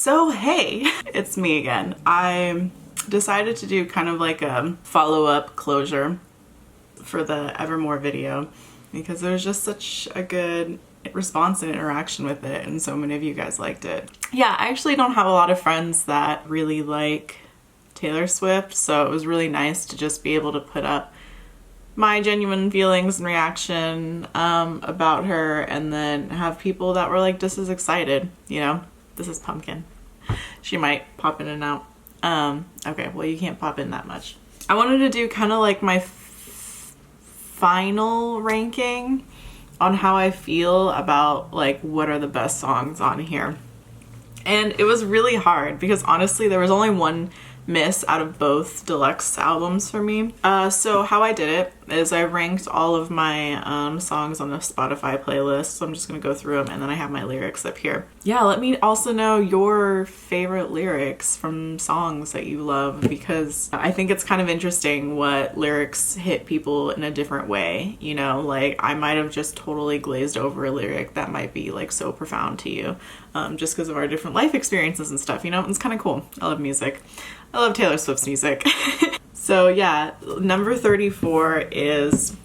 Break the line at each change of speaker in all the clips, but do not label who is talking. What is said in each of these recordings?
So hey, it's me again. I decided to do kind of like a follow-up closure for the Evermore video because there was just such a good response and interaction with it, and so many of you guys liked it. Yeah, I actually don't have a lot of friends that really like Taylor Swift, so it was really nice to just be able to put up my genuine feelings and reaction about her, and then have people that were like just as excited, you know? This is Pumpkin. She might pop in and out. Okay, well, you can't pop in that much. I wanted to do kind of like my final ranking on how I feel about like what are the best songs on here. And it was really hard because honestly there was only one miss out of both deluxe albums for me. So how I did it is I ranked all of my songs on the Spotify playlist. So I'm just gonna go through them, and then I have my lyrics up here. Yeah, let me also know your favorite lyrics from songs that you love, because I think it's kind of interesting what lyrics hit people in a different way. You know, like I might have just totally glazed over a lyric that might be like so profound to you, just because of our different life experiences and stuff, you know? It's kind of cool. I love music. I love Taylor Swift's music. So yeah, number 34 is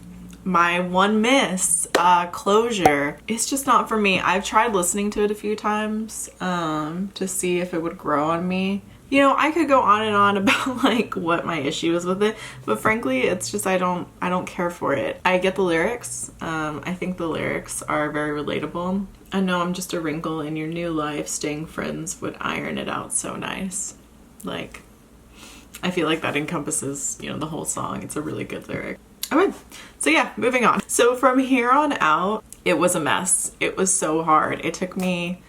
my one miss, Closure. It's just not for me. I've tried listening to it a few times to see if it would grow on me. You know, I could go on and on about like what my issue is with it, but frankly, it's just I don't care for it. I get the lyrics. I think the lyrics are very relatable. I know I'm just a wrinkle in your new life. Staying friends would iron it out so nice. Like, I feel like that encompasses, you know, the whole song. It's a really good lyric. Okay, so yeah, moving on. So from here on out, it was a mess. It was so hard. It took me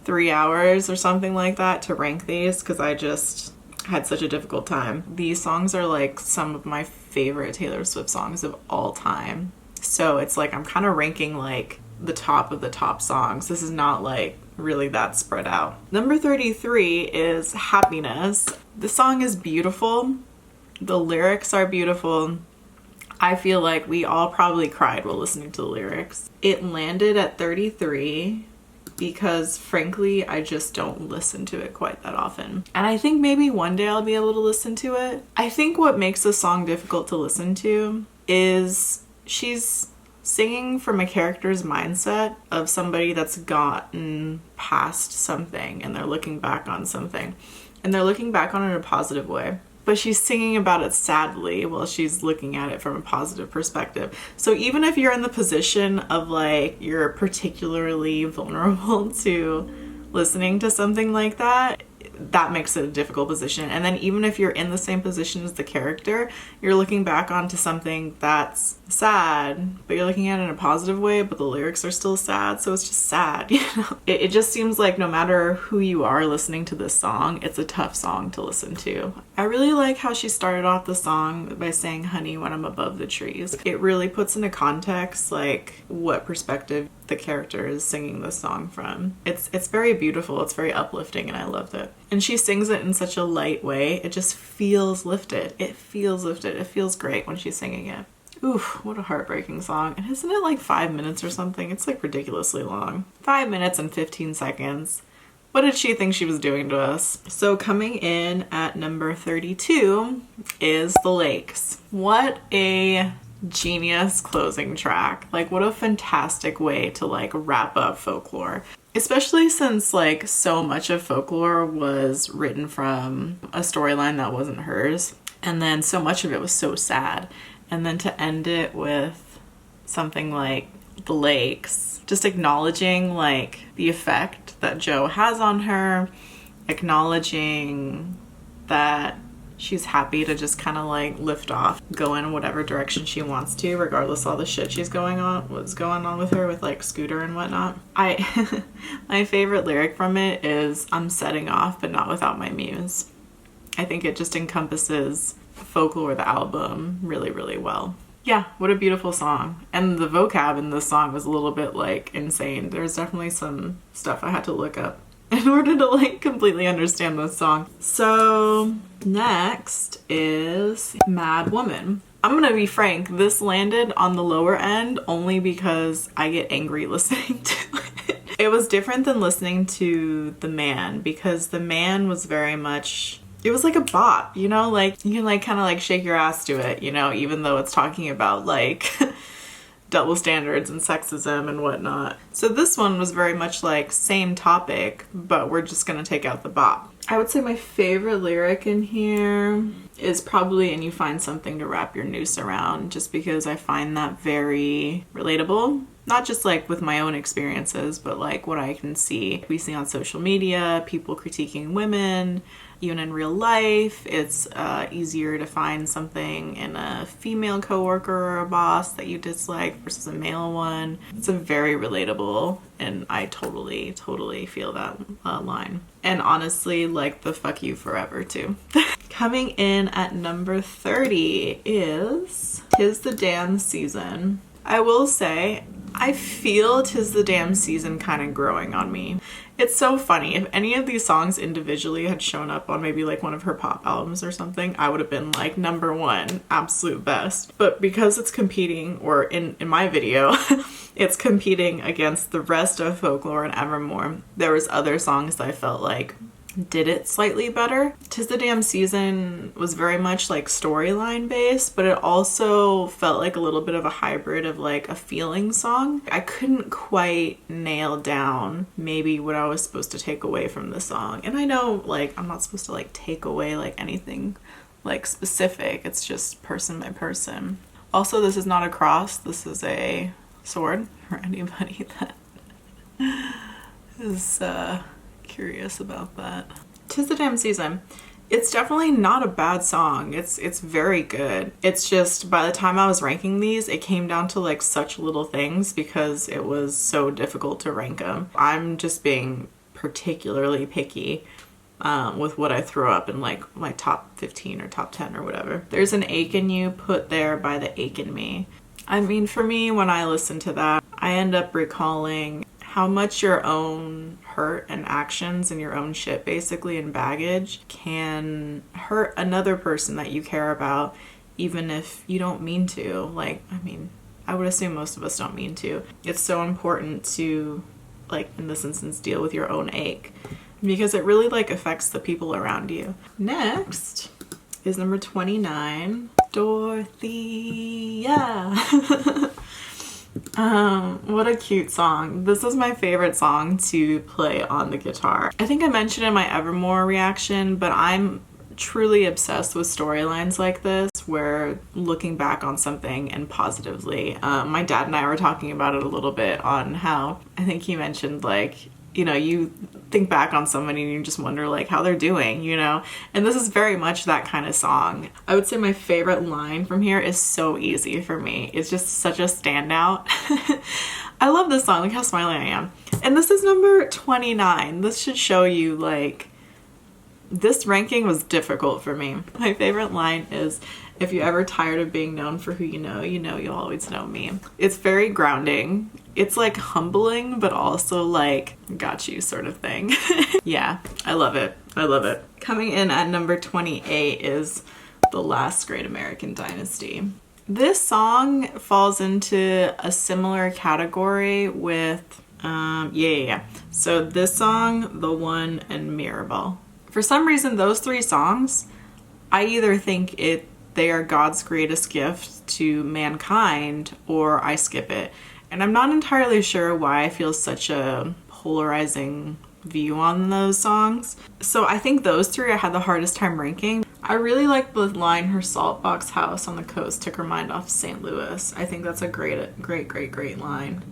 3 hours or something like that to rank these because I just had such a difficult time. These songs are like some of my favorite Taylor Swift songs of all time. So it's like I'm kind of ranking like the top of the top songs. This is not like really that spread out. Number 33 is Happiness. The song is beautiful. The lyrics are beautiful. I feel like we all probably cried while listening to the lyrics. It landed at 33 because frankly, I just don't listen to it quite that often. And I think maybe one day I'll be able to listen to it. I think what makes a song difficult to listen to is she's singing from a character's mindset of somebody that's gotten past something and they're looking back on something. And they're looking back on it in a positive way. But she's singing about it sadly while she's looking at it from a positive perspective. So even if you're in the position of like you're particularly vulnerable to listening to something like that, that makes it a difficult position. And then even if you're in the same position as the character, you're looking back onto something that's sad, but you're looking at it in a positive way, but the lyrics are still sad, so it's just sad, you know? It just seems like no matter who you are listening to this song, it's a tough song to listen to. I really like how she started off the song by saying, "Honey, when I'm above the trees." It really puts into context like what perspective the character is singing this song from. It's very beautiful, it's very uplifting, and I loved it. And she sings it in such a light way. It just feels lifted. It feels lifted. It feels great when she's singing it. Oof, what a heartbreaking song. And isn't it like 5 minutes or something? It's like ridiculously long. 5 minutes and 15 seconds. What did she think she was doing to us? So coming in at number 32 is The Lakes. What a genius closing track. Like what a fantastic way to like wrap up Folklore. Especially since like so much of Folklore was written from a storyline that wasn't hers. And then so much of it was so sad. And then to end it with something like The Lakes, just acknowledging like the effect that Joe has on her, acknowledging that she's happy to just kind of like lift off, go in whatever direction she wants to, regardless of all the shit what's going on with her with like Scooter and whatnot. My favorite lyric from it is, "I'm setting off, but not without my muse." I think it just encompasses Folklore, the album, really, really well. Yeah, what a beautiful song. And the vocab in this song was a little bit like insane. There's definitely some stuff I had to look up in order to like completely understand this song. So next is Mad Woman. I'm gonna be frank, this landed on the lower end only because I get angry listening to it. It was different than listening to The Man, because The Man was very much, it was like a bop, you know, like you can like kind of like shake your ass to it, you know, even though it's talking about like double standards and sexism and whatnot. So this one was very much like same topic, but we're just gonna take out the bop. I would say my favorite lyric in here is probably "and you find something to wrap your noose around," just because I find that very relatable. Not just like with my own experiences, but like what I can see. We see on social media, people critiquing women, even in real life. It's easier to find something in a female coworker or a boss that you dislike versus a male one. It's a very relatable, and I totally feel that line. And honestly, like the "fuck you forever" too. Coming in at number 30 is "'Tis the Damn Season." I will say, I feel "'Tis the Damn Season" kind of growing on me. It's so funny. If any of these songs individually had shown up on maybe like one of her pop albums or something, I would have been like number one, absolute best. But because it's competing, or in my video, it's competing against the rest of Folklore and Evermore, there was other songs that I felt like did it slightly better. "'Tis the Damn Season" was very much like storyline based, but it also felt like a little bit of a hybrid of like a feeling song. I couldn't quite nail down maybe what I was supposed to take away from the song. And I know like I'm not supposed to like take away like anything like specific. It's just person by person. Also, this is not a cross. This is a sword for anybody that is curious about that. "'Tis the Damn Season." It's definitely not a bad song. It's very good. It's just by the time I was ranking these, it came down to like such little things because it was so difficult to rank them. I'm just being particularly picky with what I throw up in like my top 15 or top 10 or whatever. "There's an Ache in You" put there by the "Ache in Me." I mean, for me, when I listen to that, I end up recalling how much your own hurt and actions and your own shit basically and baggage can hurt another person that you care about, even if you don't mean to. Like, I mean, I would assume most of us don't mean to. It's so important to, like, in this instance, deal with your own ache, because it really like affects the people around you. Next is number 29, "Dorothea." What a cute song. This is my favorite song to play on the guitar. I think I mentioned in my Evermore reaction, but I'm truly obsessed with storylines like this where looking back on something and positively. My dad and I were talking about it a little bit on how I think he mentioned like, you know, you think back on somebody and you just wonder like how they're doing, you know? And this is very much that kind of song. I would say my favorite line from here is "So Easy" for me. It's just such a standout. I love this song. Look how smiley I am. And this is number 29. This should show you like, this ranking was difficult for me. My favorite line is, "If you're ever tired of being known for who you know you'll always know me." It's very grounding. It's like humbling, but also like got you sort of thing. Yeah, I love it. I love it. Coming in at number 28 is "The Last Great American Dynasty." This song falls into a similar category with, So this song, "The One," and "Mirrorball." For some reason, those three songs, I either think they are God's greatest gift to mankind, or I skip it. And I'm not entirely sure why I feel such a polarizing view on those songs. So I think those three I had the hardest time ranking. I really like the line, "Her salt box house on the coast took her mind off St. Louis." I think that's a great line.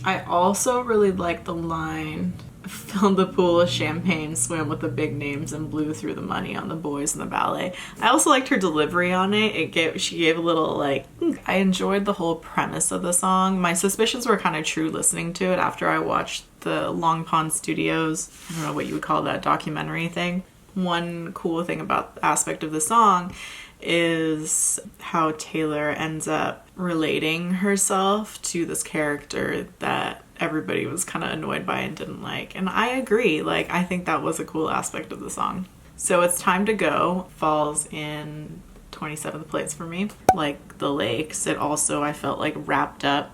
I also really like the line, "Filled the pool with champagne, swam with the big names, and blew through the money on the boys in the ballet." I also liked her delivery on it. She gave a little like, I enjoyed the whole premise of the song. My suspicions were kind of true listening to it after I watched the Long Pond Studios, I don't know what you would call that, documentary thing. One cool thing about the aspect of the song is how Taylor ends up relating herself to this character that everybody was kind of annoyed by and didn't like. And I agree, like I think that was a cool aspect of the song. So "It's Time to Go" falls in 27th place for me. Like the lakes, it also I felt like wrapped up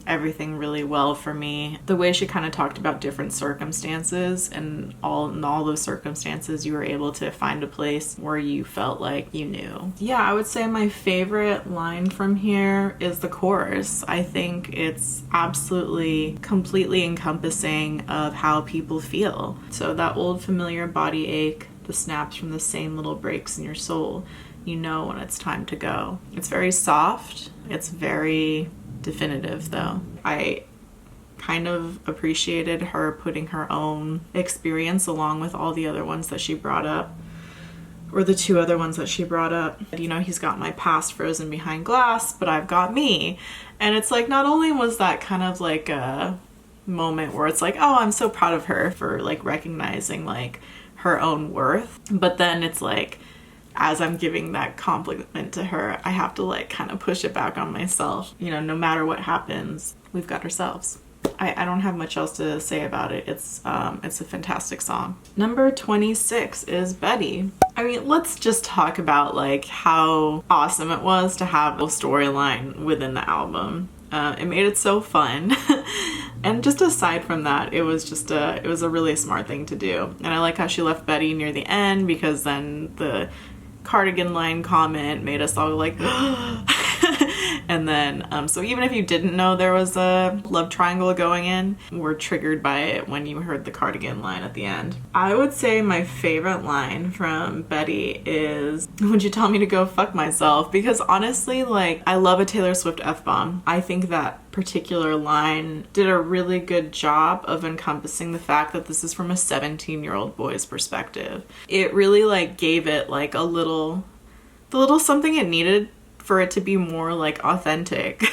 everything really well for me. The way she kind of talked about different circumstances, and in all those circumstances you were able to find a place where you felt like you knew. Yeah, I would say my favorite line from here is the chorus. I think it's absolutely completely encompassing of how people feel. So that old familiar body ache, the snaps from the same little breaks in your soul, you know when it's time to go. It's very soft. It's very definitive though. I kind of appreciated her putting her own experience along with all the other ones that she brought up, or the two other ones that she brought up. You know, he's got my past frozen behind glass, but I've got me. And it's like, not only was that kind of like a moment where it's like, oh, I'm so proud of her for like recognizing like her own worth, but then it's like, as I'm giving that compliment to her, I have to like kind of push it back on myself. You know, no matter what happens, we've got ourselves. I don't have much else to say about it. It's a fantastic song. Number 26 is Betty. I mean, let's just talk about like how awesome it was to have a storyline within the album. It made it so fun. And just aside from that, it was a really smart thing to do. And I like how she left Betty near the end, because then the cardigan line comment made us all like and then so even if you didn't know there was a love triangle going in, were triggered by it when you heard the cardigan line at the end. I would say my favorite line from Betty is, would you tell me to go fuck myself? Because honestly, like, I love a Taylor Swift F-bomb. I think that particular line did a really good job of encompassing the fact that this is from a 17-year-old boy's perspective. It really like gave it like the little something it needed for it to be more like authentic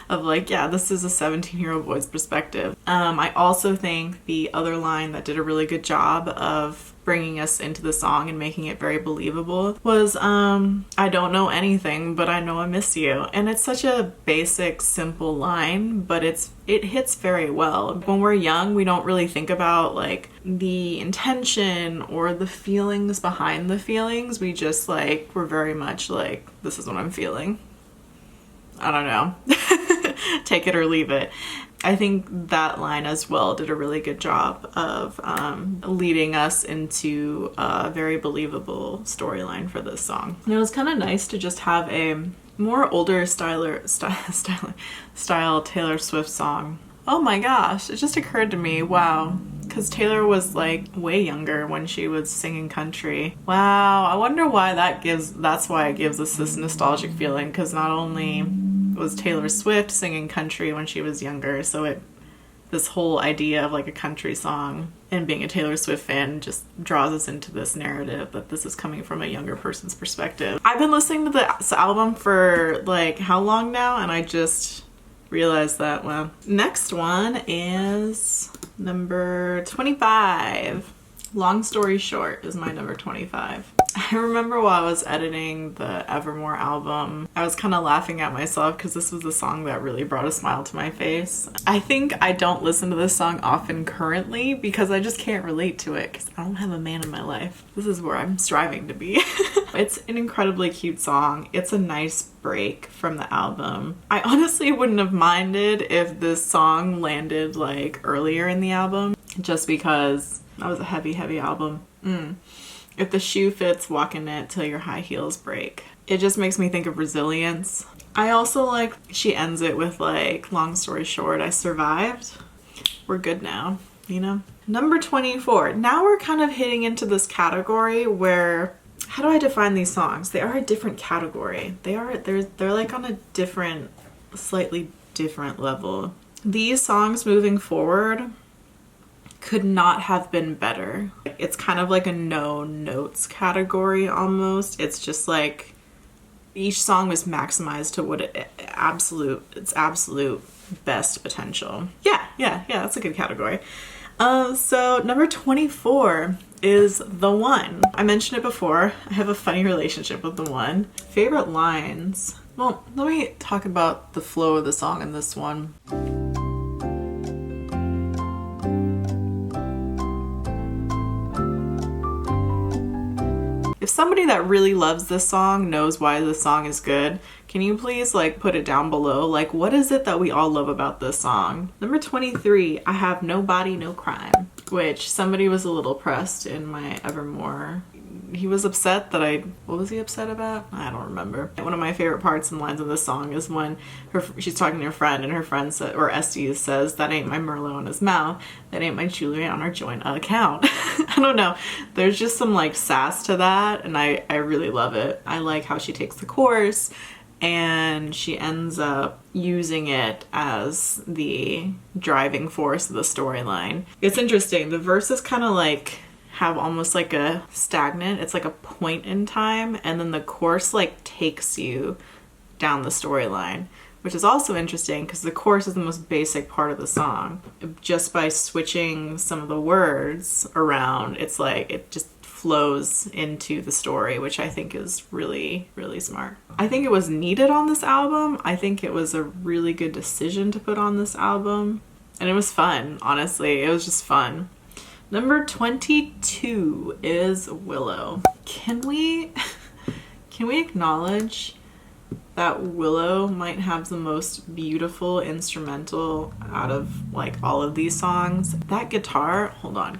of like, yeah, this is a 17-year-old boy's perspective. I also think the other line that did a really good job of bringing us into the song and making it very believable was I don't know anything, but I know I miss you. And it's such a basic, simple line, but it hits very well. When we're young, we don't really think about like the intention or the feelings behind the feelings. We just like, we're very much like, this is what I'm feeling. I don't know. Take it or leave it. I think that line as well did a really good job of leading us into a very believable storyline for this song. And it was kind of nice to just have a more older style Taylor Swift song. Oh my gosh, it just occurred to me, wow, because Taylor was like way younger when she was singing country. Wow, I wonder why that's why it gives us this nostalgic feeling, because not only was Taylor Swift singing country when she was younger, so this whole idea of like a country song and being a Taylor Swift fan just draws us into this narrative that this is coming from a younger person's perspective. I've been listening to this album for like how long now, and I just realized that. Well, next one is number 25. Long Story Short is my number 25. I remember while I was editing the Evermore album, I was kind of laughing at myself because this was a song that really brought a smile to my face. I think I don't listen to this song often currently because I just can't relate to it because I don't have a man in my life. This is where I'm striving to be. It's an incredibly cute song. It's a nice break from the album. I honestly wouldn't have minded if this song landed like earlier in the album, just because that was a heavy album. If the shoe fits, walk in it till your high heels break. It just makes me think of resilience. I also like, she ends it with like, long story short, I survived. We're good now, you know? Number 24. Now we're kind of hitting into this category where, how do I define these songs? They are a different category. They're like on a different, slightly different level. These songs moving forward could not have been better. It's kind of like a no notes category almost. It's just like each song was maximized to what its absolute best potential. Yeah, that's a good category. So number 24 is The One. I mentioned it before. I have a funny relationship with The One. Favorite lines. Well, let me talk about the flow of the song in this one. If somebody that really loves this song knows why this song is good, can Can you please like put it down below? Like, what is it that we all love about this song? Number 23, I Have No Body, No Crime, which somebody was a little pressed in my Evermore. He was upset that what was he upset about? I don't remember. One of my favorite parts and lines of this song is when she's talking to her friend, and her friend or Esty says, "That ain't my Merlot on his mouth. That ain't my jewelry on our joint account." I don't know. There's just some like sass to that, and I really love it. I like how she takes the chorus and she ends up using it as the driving force of the storyline. It's interesting. The verses kind of like have almost like a stagnant, it's like a point in time, and then the chorus like takes you down the storyline, which is also interesting because the chorus is the most basic part of the song. Just by switching some of the words around, it's like it just flows into the story, which I think is really, really smart. I think it was needed on this album. I think it was a really good decision to put on this album, and it was fun. Honestly, it was just fun. Number 22 is Willow. Can we acknowledge that Willow might have the most beautiful instrumental out of like all of these songs? That guitar, hold on,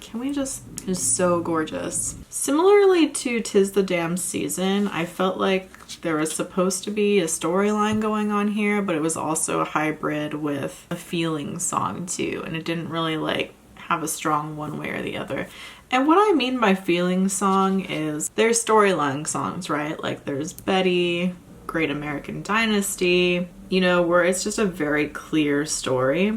is so gorgeous. Similarly to 'Tis the Damn Season, I felt like there was supposed to be a storyline going on here, but it was also a hybrid with a feeling song too, and it didn't really like have a strong one way or the other. And what I mean by feeling song is there's storyline songs, right? Like there's Betty, Great American Dynasty, you know, where it's just a very clear story.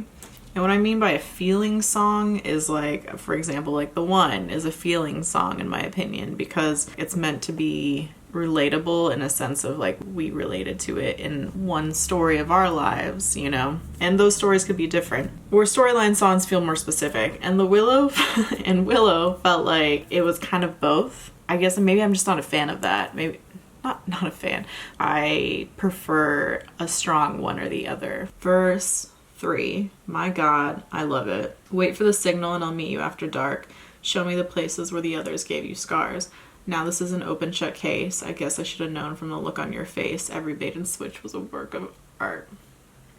And what I mean by a feeling song is like, for example, like The One is a feeling song in my opinion, because it's meant to be relatable in a sense of like we related to it in one story of our lives, you know, and those stories could be different, where storyline songs feel more specific. And the Willow felt like it was kind of both. I guess maybe I'm just not a fan of that. Maybe not a fan. I prefer a strong one or the other. Verse 3, my God, I love it. Wait for the signal and I'll meet you after dark. Show me the places where the others gave you scars. Now this is an open shut case. I guess I should have known from the look on your face. Every bait and switch was a work of art.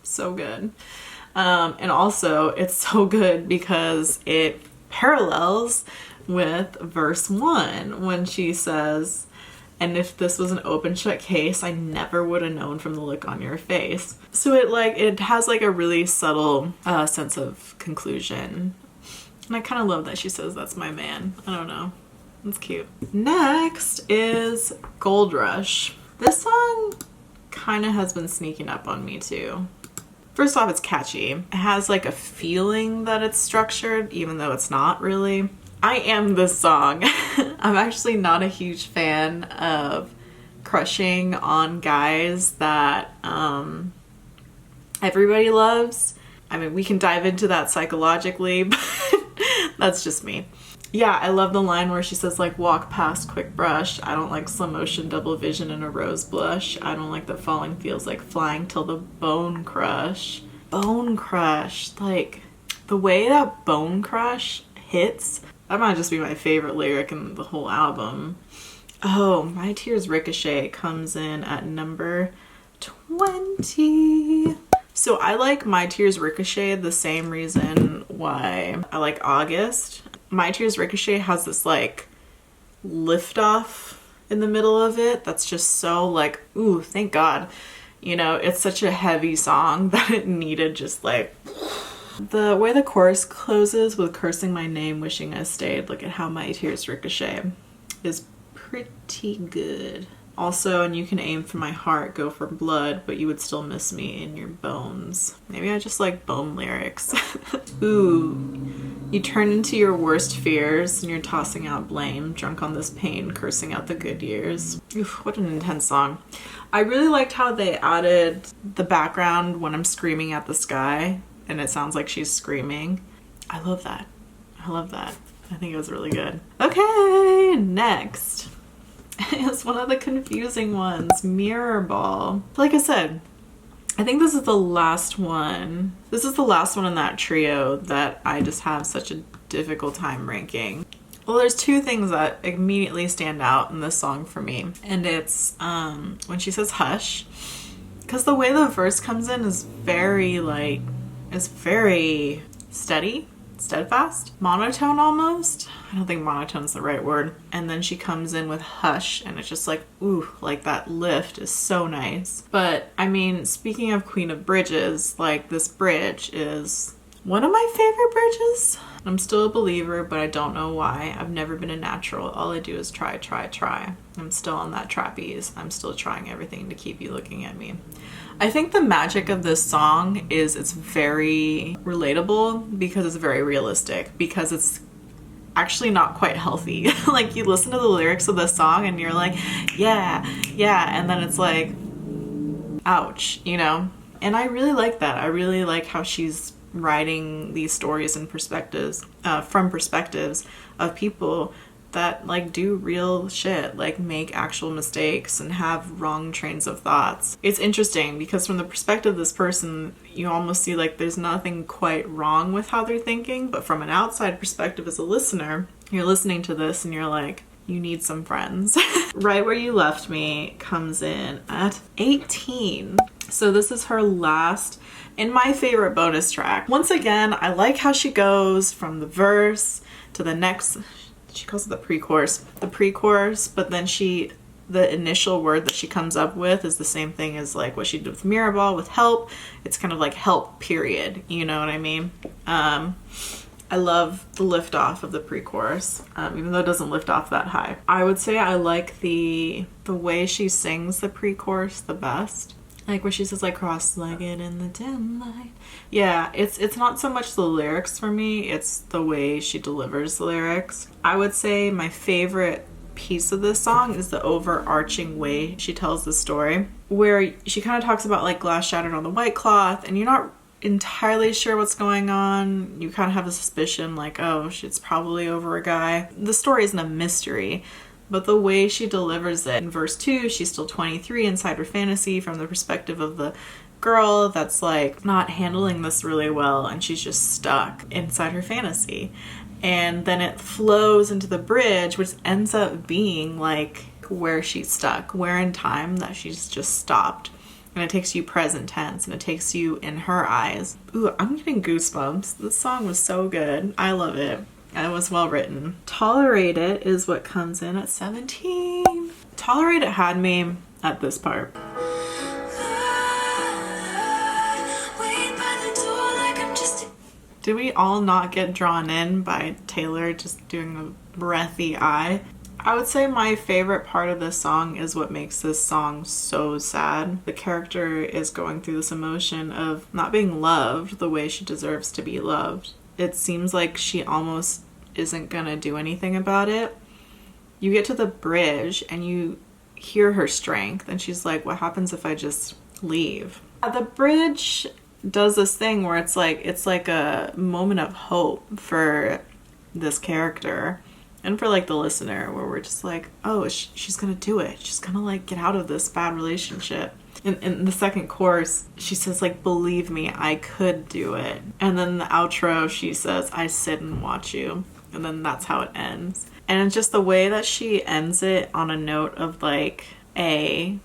So good. And also it's so good because it parallels with verse 1 when she says, and if this was an open shut case, I never would have known from the look on your face. So it has like a really subtle sense of conclusion. And I kind of love that she says that's my man. I don't know. That's cute. Next is Gold Rush. This song kind of has been sneaking up on me too. First off, it's catchy. It has like a feeling that it's structured, even though it's not really. I am this song. I'm actually not a huge fan of crushing on guys that everybody loves. I mean, we can dive into that psychologically, but that's just me. Yeah, I love the line where she says like, walk past, quick brush. I don't like slow motion, double vision, and a rose blush. I don't like that falling feels like flying till the bone crush. Bone crush. Like, the way that bone crush hits, that might just be my favorite lyric in the whole album. Oh, My Tears Ricochet comes in at number 20. So I like My Tears Ricochet the same reason why I like August. My Tears Ricochet has this like lift off in the middle of it that's just so like, ooh, thank God. You know, it's such a heavy song that it needed just like... The way the chorus closes with cursing my name, wishing I stayed, look at how my tears ricochet, is pretty good. Also, and you can aim for my heart, go for blood, but you would still miss me in your bones. Maybe I just like bone lyrics. Ooh, you turn into your worst fears and you're tossing out blame, drunk on this pain, cursing out the good years. Oof, what an intense song. I really liked how they added the background when I'm screaming at the sky and it sounds like she's screaming. I love that. I love that. I think it was really good. Okay, next is one of the confusing ones, Mirrorball. Like I said, I think this is the last one. This is the last one in that trio that I just have such a difficult time ranking. Well, there's two things that immediately stand out in this song for me. And it's when she says hush. because the way the verse comes in is very like, it's very steady, steadfast, monotone almost. I don't think monotone's the right word. And then she comes in with hush, and it's just like, ooh, like that lift is so nice. But I mean, speaking of Queen of Bridges, like this bridge is one of my favorite bridges. I'm still a believer, but I don't know why. I've never been a natural. All I do is try, try, try. I'm still on that trapeze. I'm still trying everything to keep you looking at me. I think the magic of this song is it's very relatable because it's very realistic, because it's actually not quite healthy. Like you listen to the lyrics of this song and you're like, yeah, yeah, and then it's like, ouch, you know? And I really like that. I really like how she's writing these stories and perspectives, from perspectives of people that like do real shit, like make actual mistakes and have wrong trains of thoughts. It's interesting because from the perspective of this person, you almost see like there's nothing quite wrong with how they're thinking, but from an outside perspective as a listener, you're listening to this and you're like, you need some friends. Right Where You Left Me comes in at 18. So this is her last and my favorite bonus track. Once again, I like how she goes from the verse to the next, she calls it the pre-chorus, but then the initial word that she comes up with is the same thing as like what she did with Mirrorball with help. It's kind of like help period, you know what I mean? I love the lift off of the pre-chorus, even though it doesn't lift off that high. I would say I like the way she sings the pre-chorus the best. Like where she says like cross-legged in the dim light. Yeah, it's not so much the lyrics for me, it's the way she delivers the lyrics. I would say my favorite piece of this song is the overarching way she tells the story, where she kind of talks about like glass shattered on the white cloth, and you're not entirely sure what's going on. You kind of have a suspicion like, oh, it's probably over a guy. The story isn't a mystery, but the way she delivers it. In verse 2, she's still 23 inside her fantasy from the perspective of the girl that's like not handling this really well, and she's just stuck inside her fantasy. And then it flows into the bridge, which ends up being like where she's stuck, where in time that she's just stopped. And it takes you present tense, and it takes you in her eyes. Ooh, I'm getting goosebumps. This song was so good. I love it. It was well written. Tolerate It is what comes in at 17. Tolerate It had me at this part. Did we all not get drawn in by Taylor just doing a breathy eye? I would say my favorite part of this song is what makes this song so sad. The character is going through this emotion of not being loved the way she deserves to be loved. It seems like she almost isn't gonna do anything about it. You get to the bridge and you hear her strength, and she's like, what happens if I just leave? The bridge does this thing where it's like a moment of hope for this character and for like the listener, where we're just like, oh, she's gonna do it. She's gonna like get out of this bad relationship. In the second chorus, she says like, believe me, I could do it. And then the outro, she says, I sit and watch you. And then that's how it ends. And it's just the way that she ends it on a note of like, A,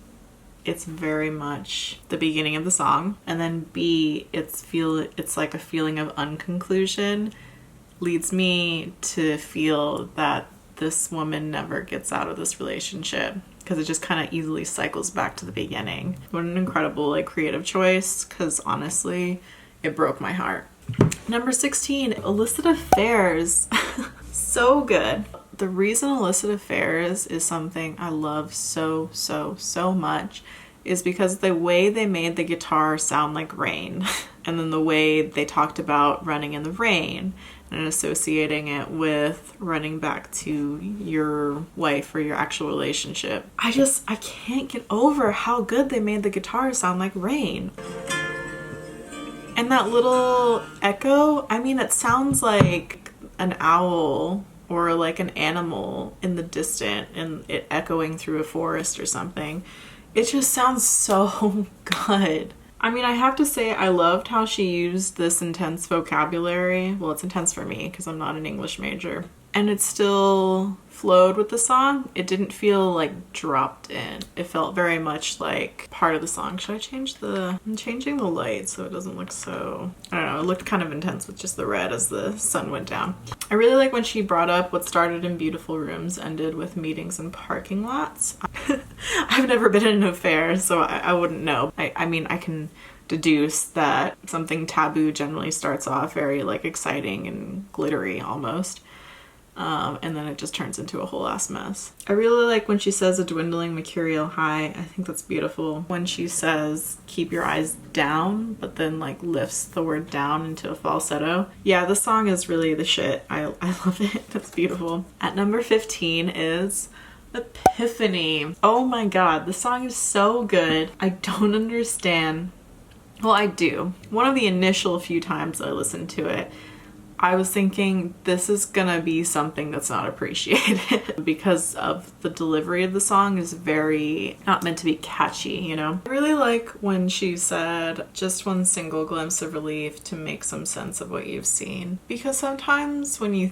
it's very much the beginning of the song, and then B, it's like a feeling of unconclusion, leads me to feel that this woman never gets out of this relationship, because it just kind of easily cycles back to the beginning. What an incredible like creative choice, because honestly, it broke my heart. Number 16, Illicit Affairs. So good. The reason Illicit Affairs is something I love so much is because the way they made the guitar sound like rain, and then the way they talked about running in the rain and associating it with running back to your wife or your actual relationship. I can't get over how good they made the guitar sound like rain. And that little echo, I mean, it sounds like an owl or like an animal in the distant, and it echoing through a forest or something. It just sounds so good. I mean, I have to say I loved how she used this intense vocabulary. Well, it's intense for me because I'm not an English major. and it still flowed with the song. It didn't feel like dropped in. It felt very much like part of the song. Should I change I'm changing the light so it doesn't look so, I don't know, it looked kind of intense with just the red as the sun went down. I really like when she brought up what started in beautiful rooms ended with meetings in parking lots. I've never been in an affair, so I wouldn't know. I mean, I can deduce that something taboo generally starts off very like exciting and glittery almost. And then it just turns into a whole ass mess. I really like when she says a dwindling mercurial high. I think that's beautiful. When she says keep your eyes down, but then like lifts the word down into a falsetto. Yeah, this song is really the shit. I love it. That's beautiful. At number 15 is Epiphany. Oh my god, this song is so good. I don't understand. Well, I do. One of the initial few times I listened to it, I was thinking this is gonna be something that's not appreciated because of the delivery of the song is very not meant to be catchy, you know? I really like when she said just one single glimpse of relief to make some sense of what you've seen. Because sometimes when you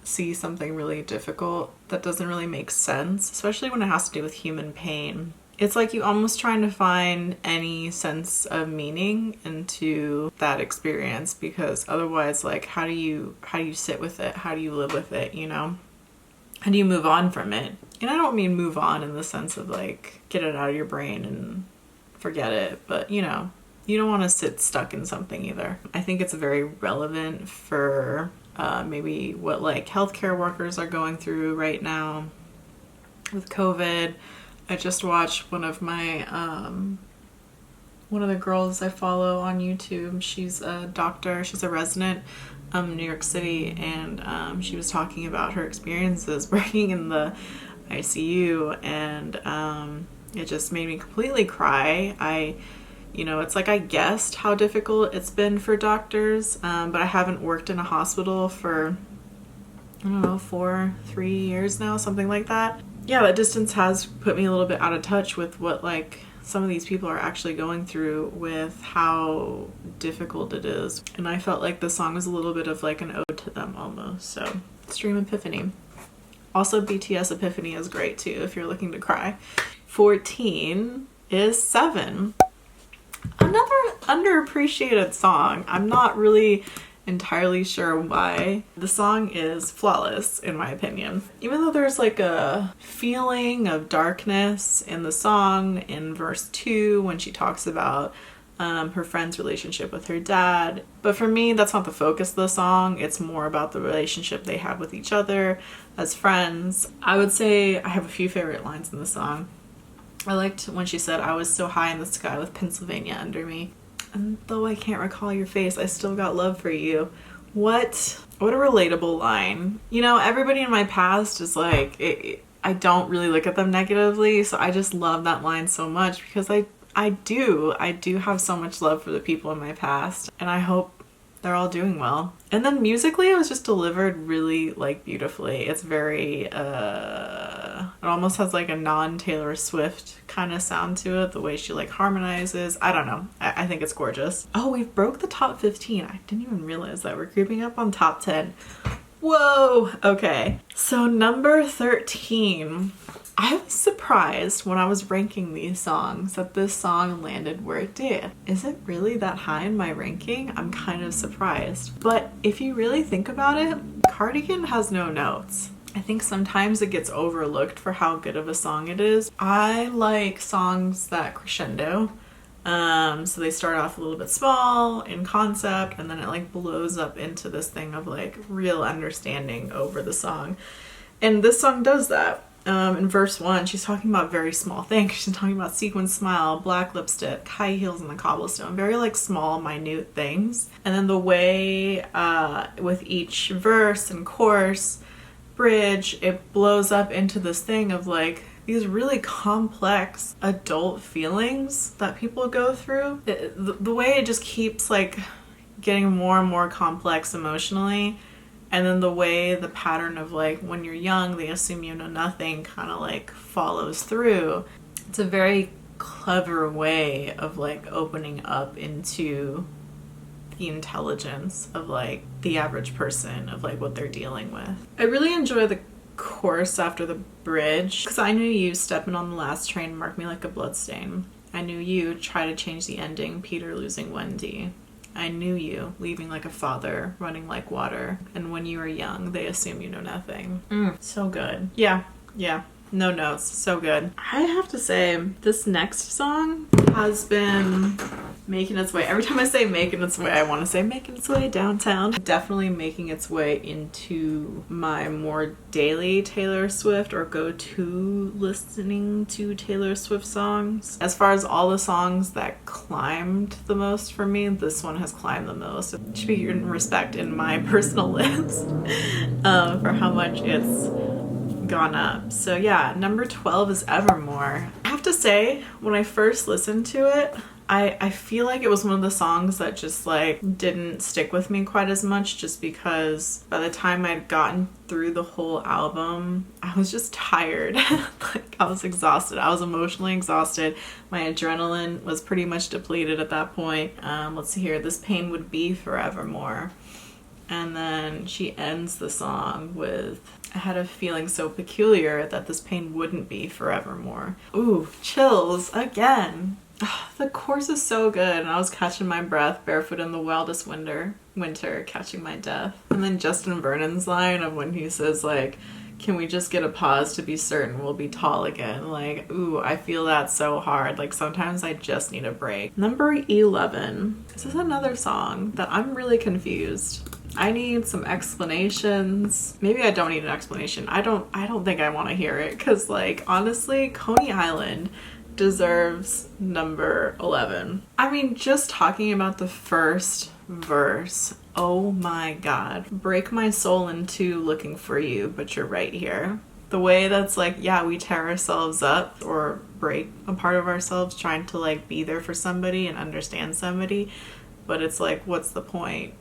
see something really difficult that doesn't really make sense, especially when it has to do with human pain, it's like you almost trying to find any sense of meaning into that experience, because otherwise, like, how do you sit with it? How do you live with it, you know? How do you move on from it? And I don't mean move on in the sense of like get it out of your brain and forget it, but you know, you don't want to sit stuck in something either. I think it's very relevant for maybe what like healthcare workers are going through right now with COVID. I just watched one of the girls I follow on YouTube. She's a doctor. She's a resident in New York City, and she was talking about her experiences working in the ICU, and it just made me completely cry. It's like I guessed how difficult it's been for doctors, but I haven't worked in a hospital for, I don't know, 3 years now, something like that. Yeah, that distance has put me a little bit out of touch with what like some of these people are actually going through with how difficult it is. And I felt like the song was a little bit of like an ode to them almost. So, Stream Epiphany. Also, BTS Epiphany is great too if you're looking to cry. 14 is 7. Another underappreciated song. I'm not really entirely sure why. The song is flawless in my opinion. Even though there's like a feeling of darkness in the song in verse 2 when she talks about her friend's relationship with her dad. But for me, that's not the focus of the song. It's more about the relationship they have with each other as friends. I would say I have a few favorite lines in the song. I liked when she said, "I was so high in the sky with Pennsylvania under me. And though I can't recall your face, I still got love for you." What a relatable line. You know, everybody in my past is like, I don't really look at them negatively, so I just love that line so much because I do have so much love for the people in my past, and I hope they're all doing well. And then musically, it was just delivered really like beautifully. It's very it almost has like a non-Taylor Swift kind of sound to it, the way she like harmonizes. I don't know. I think it's gorgeous. Oh, we've broke the top 15. I didn't even realize that. We're creeping up on top 10. Whoa. Okay. So number 13. I was surprised when I was ranking these songs that this song landed where it did. Is it really that high in my ranking? I'm kind of surprised. But if you really think about it, Cardigan has no notes. I think sometimes it gets overlooked for how good of a song it is. I like songs that crescendo. So they start off a little bit small in concept, and then it like blows up into this thing of like real understanding over the song. And this song does that. In verse 1, she's talking about very small things. She's talking about sequin smile, black lipstick, high heels on the cobblestone, very like small, minute things. And then the way with each verse and chorus, bridge, it blows up into this thing of like these really complex adult feelings that people go through. The way it just keeps like getting more and more complex emotionally. And then the way the pattern of like when you're young, they assume you know nothing kind of like follows through. It's a very clever way of like opening up into the intelligence of like the average person, of like what they're dealing with. I really enjoy the chorus after the bridge, because I knew you stepping on the last train marked me like a bloodstain. I knew you try to change the ending, Peter losing Wendy. I knew you leaving like a father, running like water, and when you are young they assume you know nothing. So good. Yeah, no notes, so good. I have to say, this next song has been making its way. Every time I say making its way, I want to say making its way downtown. Definitely making its way into my more daily Taylor Swift or go-to listening to Taylor Swift songs. As far as all the songs that climbed the most for me, this one has climbed the most. It should be given respect in my personal list for how much it's gone up. So yeah, number 12 is Evermore. I have to say, when I first listened to it, I feel like it was one of the songs that just like didn't stick with me quite as much, just because by the time I'd gotten through the whole album, I was just tired. Like, I was exhausted. I was emotionally exhausted. My adrenaline was pretty much depleted at that point. Let's see here. This pain would be forevermore. And then she ends the song with, I had a feeling so peculiar that this pain wouldn't be forevermore. Ooh, chills again. The chorus is so good, and I was catching my breath, barefoot in the wildest winter, catching my death. And then Justin Vernon's line of when he says like, can we just get a pause to be certain we'll be tall again? Like, ooh, I feel that so hard. Like, sometimes I just need a break. Number 11. This is another song that I'm really confused. I need some explanations. Maybe I don't need an explanation. I don't think I want to hear it, because like, honestly, Coney Island deserves number 11. I mean, just talking about the first verse, oh my god. Break my soul in two looking for you, but you're right here. The way that's like, yeah, we tear ourselves up or break a part of ourselves trying to like be there for somebody and understand somebody, but it's like, what's the point?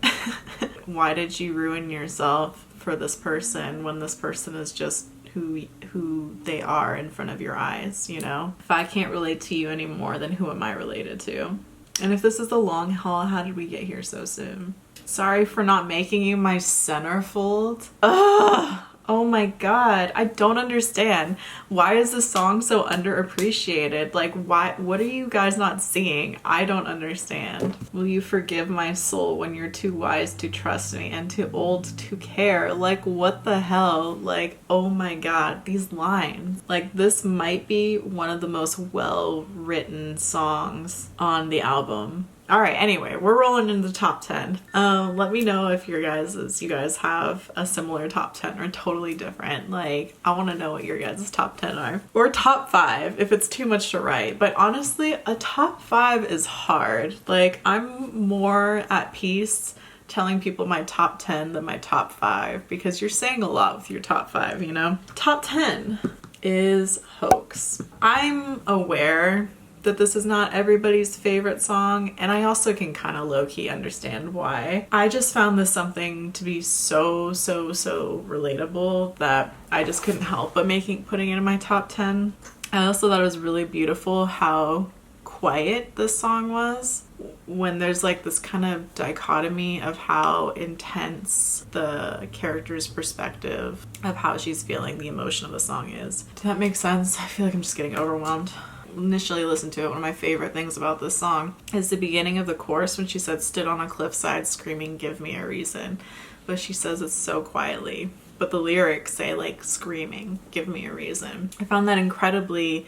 Why did you ruin yourself for this person when this person is just who they are in front of your eyes, you know? If I can't relate to you anymore, then who am I related to? And if this is the long haul, how did we get here so soon? Sorry for not making you my centerfold. Ugh! Oh my god, I don't understand. Why is this song so underappreciated? Like, why? What are you guys not seeing? I don't understand. Will you forgive my soul when you're too wise to trust me and too old to care? Like, what the hell? Like, oh my god, these lines. Like, this might be one of the most well-written songs on the album. All right, anyway, we're rolling into the top 10. Let me know if you guys have a similar top 10 or totally different. Like, I want to know what your guys' top 10 are. Or top 5 if it's too much to write. But honestly, a top 5 is hard. Like, I'm more at peace telling people my top 10 than my top 5, because you're saying a lot with your top 5, you know? Top 10 is Hoax. I'm aware that this is not everybody's favorite song, and I also can kind of low-key understand why. I just found this something to be so relatable that I just couldn't help but putting it in my top 10. I also thought it was really beautiful how quiet this song was, when there's like this kind of dichotomy of how intense the character's perspective of how she's feeling the emotion of the song is. Does that make sense? I feel like I'm just getting overwhelmed. Initially listened to it, one of my favorite things about this song is the beginning of the chorus when she said, stood on a cliffside screaming, give me a reason. But she says it so quietly. But the lyrics say like screaming, give me a reason. I found that incredibly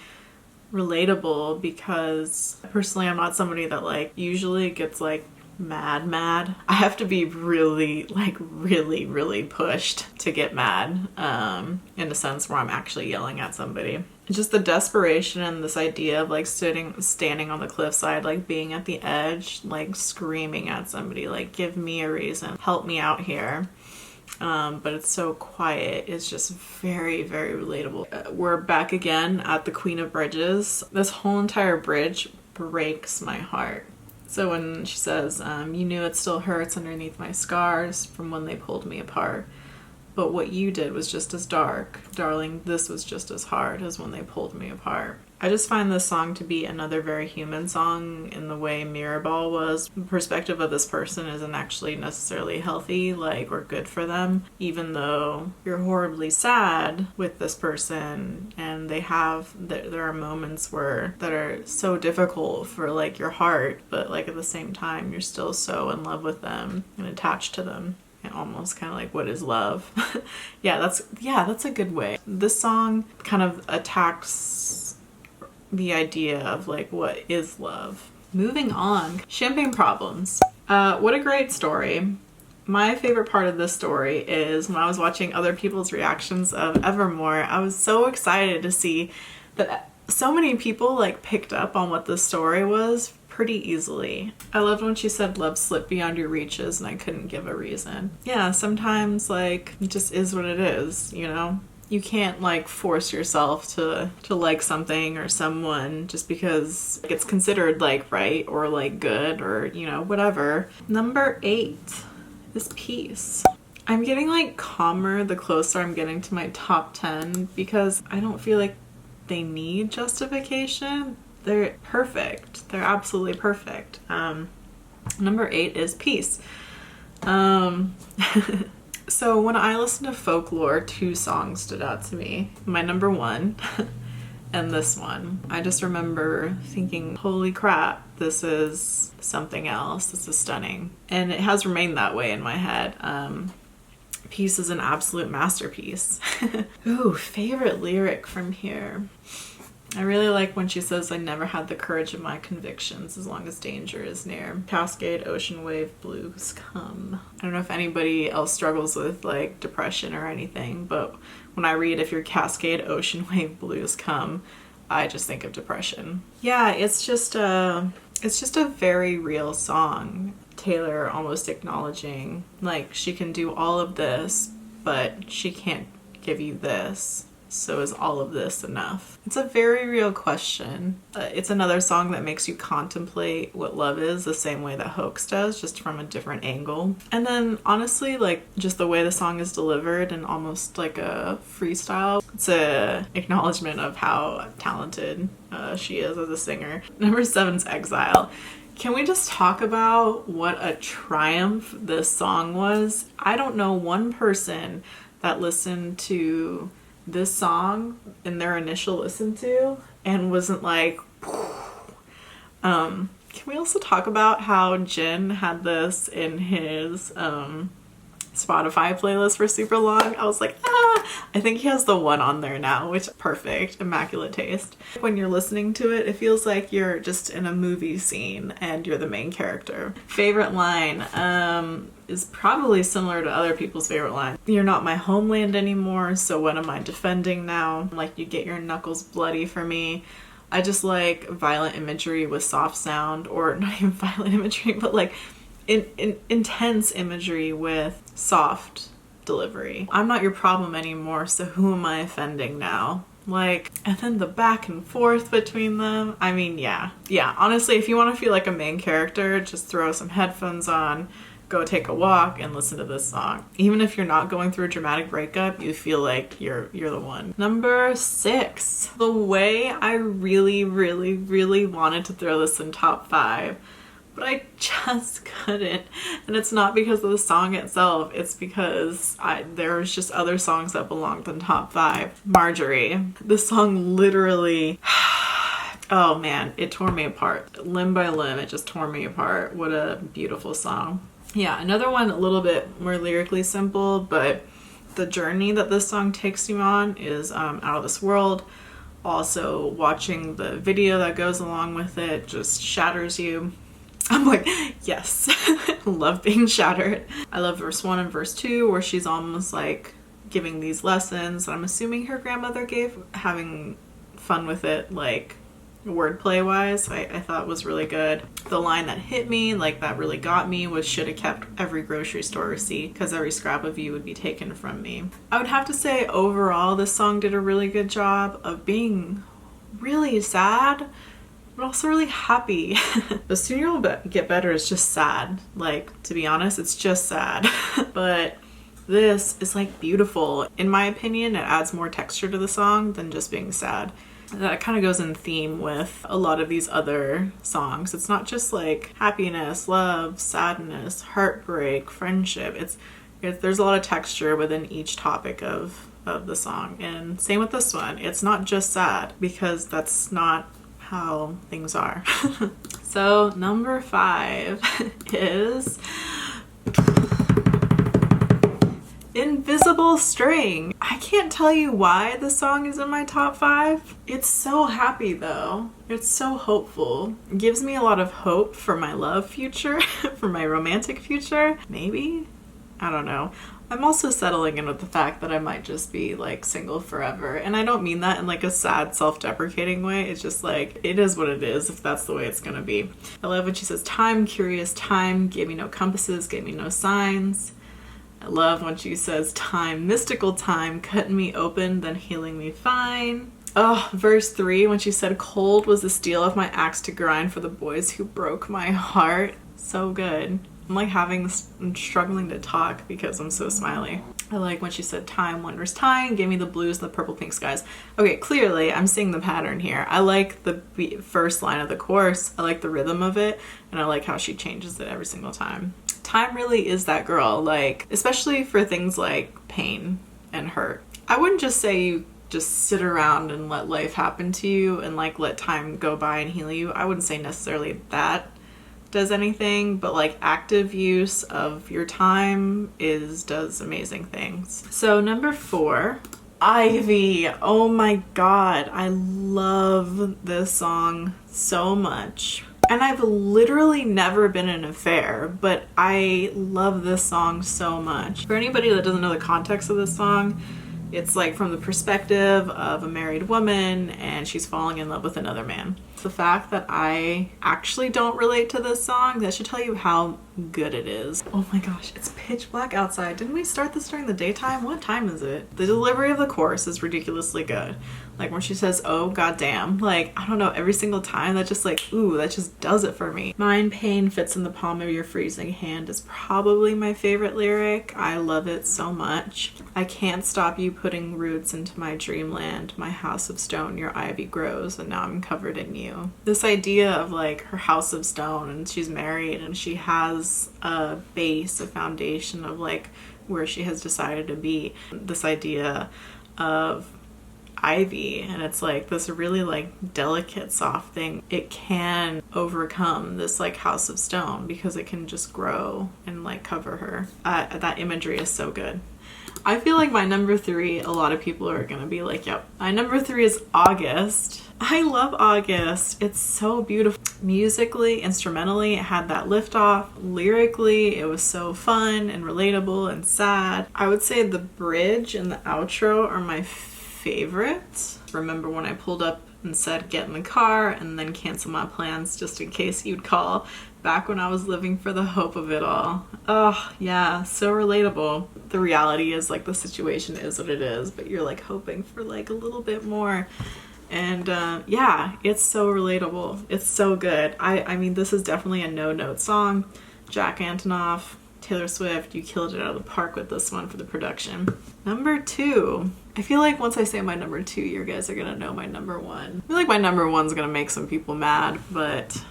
relatable, because personally I'm not somebody that like usually gets like mad. I have to be really pushed to get mad, in a sense where I'm actually yelling at somebody. Just the desperation and this idea of like standing on the cliffside, like being at the edge, like screaming at somebody, like give me a reason, help me out here. But it's so quiet. It's just very relatable. We're back again at the Queen of Bridges. This whole entire bridge breaks my heart. So when she says, you knew it still hurts underneath my scars from when they pulled me apart, but what you did was just as dark. Darling, this was just as hard as when they pulled me apart. I just find this song to be another very human song in the way Mirrorball was. The perspective of this person isn't actually necessarily healthy, like, or good for them, even though you're horribly sad with this person and there are moments that are so difficult for like your heart, but like at the same time you're still so in love with them and attached to them. And almost kind of like, what is love? Yeah, that's a good way. This song kind of attacks the idea of like, what is love? Moving on. Champagne Problems. What a great story. My favorite part of this story is when I was watching other people's reactions of Evermore, I was so excited to see that so many people like picked up on what the story was pretty easily. I loved when she said love slipped beyond your reaches and I couldn't give a reason. Yeah, sometimes like it just is what it is, you know? You can't like force yourself to like something or someone just because it's considered like right or like good or, you know, whatever. Number 8 is peace. I'm getting like calmer the closer I'm getting to my top 10 because I don't feel like they need justification. They're perfect. They're absolutely perfect. Number 8 is peace. So when I listen to folklore, 2 songs stood out to me. My number 1 and this one. I just remember thinking, holy crap, this is something else. This is stunning. And it has remained that way in my head. Peace is an absolute masterpiece. Ooh, favorite lyric from here. I really like when she says, I never had the courage of my convictions as long as danger is near. Cascade, ocean wave, blues come. I don't know if anybody else struggles with like depression or anything, but when I read if your cascade, ocean wave, blues come, I just think of depression. Yeah, it's just a very real song. Taylor almost acknowledging like she can do all of this, but she can't give you this. So is all of this enough? It's a very real question. It's another song that makes you contemplate what love is the same way that Hoax does, just from a different angle. And then honestly, like just the way the song is delivered and almost like a freestyle, it's a acknowledgement of how talented she is as a singer. Number 7's Exile. Can we just talk about what a triumph this song was? I don't know one person that listened to this song in their initial listen to and wasn't like, can we also talk about how Jin had this in his Spotify playlist for super long? I was like, I think he has the one on there now, which perfect, immaculate taste. When you're listening to it, it feels like you're just in a movie scene and you're the main character. Favorite line is probably similar to other people's favorite line. You're not my homeland anymore, so what am I defending now? Like, you get your knuckles bloody for me. I just like violent imagery with soft sound, or not even violent imagery, but like intense imagery with soft delivery. I'm not your problem anymore, so who am I offending now? Like, and then the back and forth between them. I mean, yeah, honestly, if you want to feel like a main character, just throw some headphones on, go take a walk and listen to this song. Even if you're not going through a dramatic breakup, you feel like you're the one. Number 6. The way I really wanted to throw this in top 5, but I just couldn't. And it's not because of the song itself, it's because there's just other songs that belonged in top 5. Marjorie. This song literally, oh man, it tore me apart. Limb by limb, it just tore me apart. What a beautiful song. Yeah, another one a little bit more lyrically simple, but the journey that this song takes you on is out of this world. Also, watching the video that goes along with it just shatters you. I'm like, yes, love being shattered. I love verse 1 and verse 2 where she's almost like giving these lessons that I'm assuming her grandmother gave, having fun with it, like wordplay wise. I thought was really good. The line that hit me, like that really got me, was should have kept every grocery store receipt because every scrap of you would be taken from me. I would have to say overall this song did a really good job of being really sad but also really happy. The Soon You'll Get Better is just sad. Like, to be honest, it's just sad. But This is like beautiful. In my opinion, it adds more texture to the song than just being sad. That kind of goes in theme with a lot of these other songs. It's not just like happiness, love, sadness, heartbreak, friendship. There's a lot of texture within each topic of the song. And same with this one. It's not just sad, because that's not how things are. So number 5 is Invisible String. I can't tell you why the song is in my top 5. It's so happy though. It's so hopeful. It gives me a lot of hope for my love future, for my romantic future. Maybe? I don't know. I'm also settling in with the fact that I might just be like single forever. And I don't mean that in like a sad, self-deprecating way. It's just like, it is what it is if that's the way it's gonna be. I love when she says, time, curious time, gave me no compasses, gave me no signs. I love when she says, time, mystical time, cutting me open, then healing me fine. Oh, verse 3, when she said, cold was the steel of my axe to grind for the boys who broke my heart. So good. I'm like I'm struggling to talk because I'm so smiley. I like when she said, time, wondrous time, gave me the blues and the purple pink skies. Okay, clearly I'm seeing the pattern here. I like the first line of the chorus. I like the rhythm of it, and I like how she changes it every single time. Time really is that girl, like, especially for things like pain and hurt. I wouldn't just say you just sit around and let life happen to you and like let time go by and heal you. I wouldn't say necessarily that does anything, but like active use of your time does amazing things. So number 4, Ivy. Oh my god, I love this song so much. And I've literally never been in an affair, but I love this song so much. For anybody that doesn't know the context of this song, it's like from the perspective of a married woman and she's falling in love with another man. The fact that I actually don't relate to this song, that should tell you how good it is. Oh my gosh, it's pitch black outside. Didn't we start this during the daytime? What time is it? The delivery of the chorus is ridiculously good. Like when she says, oh goddamn, like, I don't know, every single time that just like, ooh, that just does it for me. Mine pain fits in the palm of your freezing hand is probably my favorite lyric. I love it so much. I can't stop you putting roots into my dreamland. My house of stone, your ivy grows, and now I'm covered in you. This idea of like her house of stone, and she's married and she has a base, a foundation of like where she has decided to be. This idea of ivy, and it's like this really like delicate, soft thing. It can overcome this like house of stone because it can just grow and like cover her. That imagery is so good. I feel like my number 3, a lot of people are gonna be like, yep. My number 3 is August. I love August. It's so beautiful. Musically, instrumentally, it had that lift off. Lyrically, it was so fun and relatable and sad. I would say the bridge and the outro are my favorites. Remember when I pulled up and said get in the car and then cancel my plans just in case you'd call, back when I was living for the hope of it all. Oh yeah, so relatable. The reality is like the situation is what it is, but you're like hoping for like a little bit more. And yeah, it's so relatable. It's so good. I mean, this is definitely a no-note song. Jack Antonoff, Taylor Swift, you killed it out of the park with this one for the production. Number 2. I feel like once I say my number 2, you guys are gonna know my number 1. I feel like my number 1's gonna make some people mad, but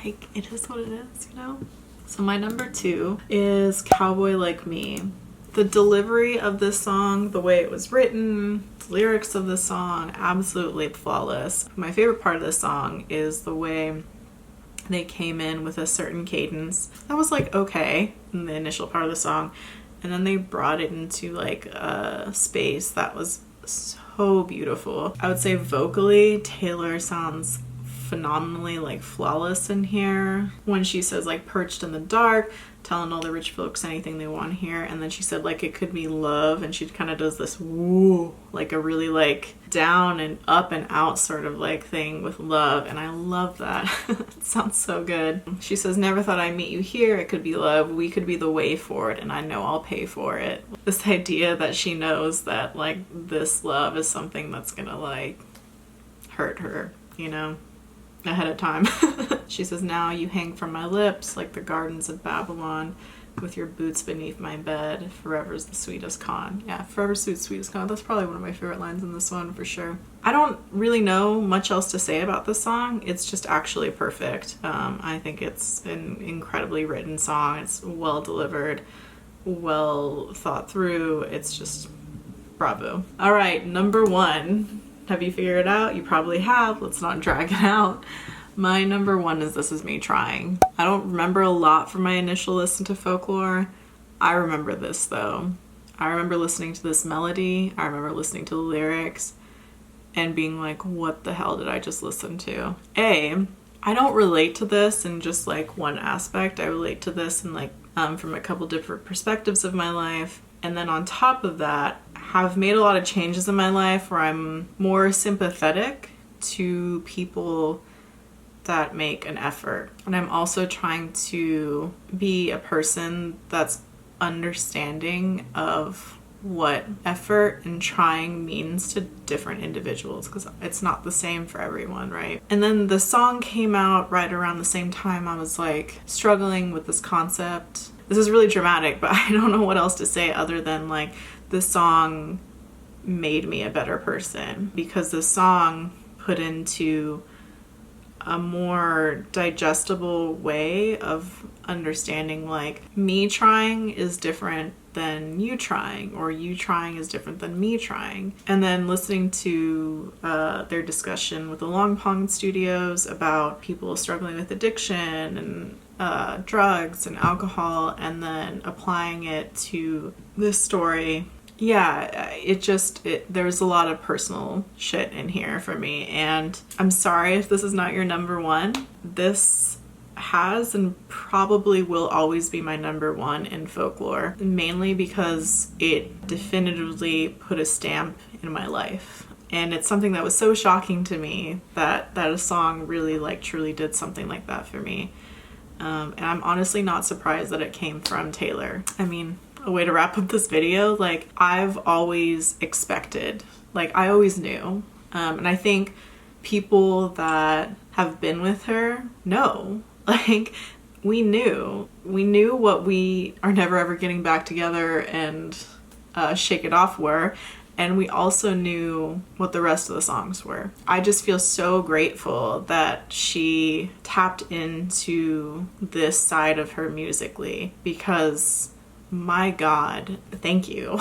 like, it is what it is, you know? So my number 2 is Cowboy Like Me. The delivery of this song, the way it was written, the lyrics of the song, absolutely flawless. My favorite part of this song is the way they came in with a certain cadence that was like okay in the initial part of the song, and then they brought it into like a space that was so beautiful. I would say vocally, Taylor sounds phenomenally like flawless in here. When she says like perched in the dark, telling all the rich folks anything they want here, and then she said like it could be love, and she kind of does this woo, like a really like down and up and out sort of like thing with love, and I love that. It sounds so good. She says never thought I'd meet you here, it could be love, we could be the way for it, and I know I'll pay for it. This idea that she knows that like this love is something that's gonna like hurt her, you know, ahead of time. She says now you hang from my lips like the gardens of Babylon, with your boots beneath my bed, forever's the sweetest con. Yeah, forever's the sweetest con. That's probably one of my favorite lines in this one for sure. I don't really know much else to say about this song. It's just actually perfect. I think it's an incredibly written song. It's well delivered, well thought through. It's just bravo. All right, number one. Have you figured it out? You probably have. Let's not drag it out. My number one is This Is Me Trying. I don't remember a lot from my initial listen to Folklore. I remember this though. I remember listening to this melody. I remember listening to the lyrics and being like, what the hell did I just listen to? I don't relate to this in just like one aspect. I relate to this in like from a couple different perspectives of my life. And then on top of that, have made a lot of changes in my life where I'm more sympathetic to people that make an effort. And I'm also trying to be a person that's understanding of what effort and trying means to different individuals, because it's not the same for everyone, right? And then the song came out right around the same time I was like struggling with this concept. This is really dramatic, but I don't know what else to say other than like this song made me a better person, because the song put into a more digestible way of understanding like me trying is different than you trying, or you trying is different than me trying. And then listening to their discussion with the Long Pong Studios about people struggling with addiction and drugs and alcohol, and then applying it to this story. Yeah, there's a lot of personal shit in here for me, and I'm sorry if this is not your number one. This has and probably will always be my number one in Folklore, mainly because it definitively put a stamp in my life. And it's something that was so shocking to me that a song really like truly did something like that for me. And I'm honestly not surprised that it came from Taylor. I mean, a way to wrap up this video, like I've always expected, like I always knew, and I think people that have been with her know, like we knew what we are never ever getting back together and Shake It Off were, and we also knew what the rest of the songs were. I just feel so grateful that she tapped into this side of her musically, because my God, thank you.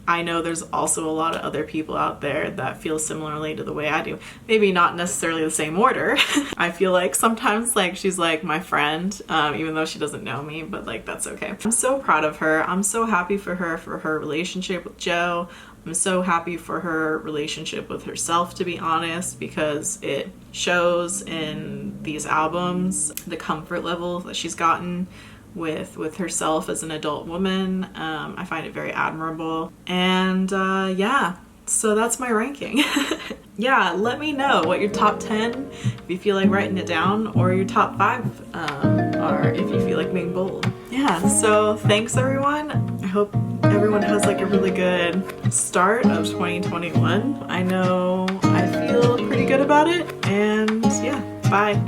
I know there's also a lot of other people out there that feel similarly to the way I do. Maybe not necessarily the same order. I feel like sometimes like she's like my friend, even though she doesn't know me, but like that's okay. I'm so proud of her. I'm so happy for her relationship with Joe. I'm so happy for her relationship with herself, to be honest, because it shows in these albums the comfort level that she's gotten with herself as an adult woman. I find it very admirable. And yeah, so that's my ranking. Yeah, let me know what your top 10, if you feel like writing it down, or your top 5 are, if you feel like being bold. Yeah, so thanks everyone. I hope everyone has like a really good start of 2021. I know I feel pretty good about it, and yeah, bye.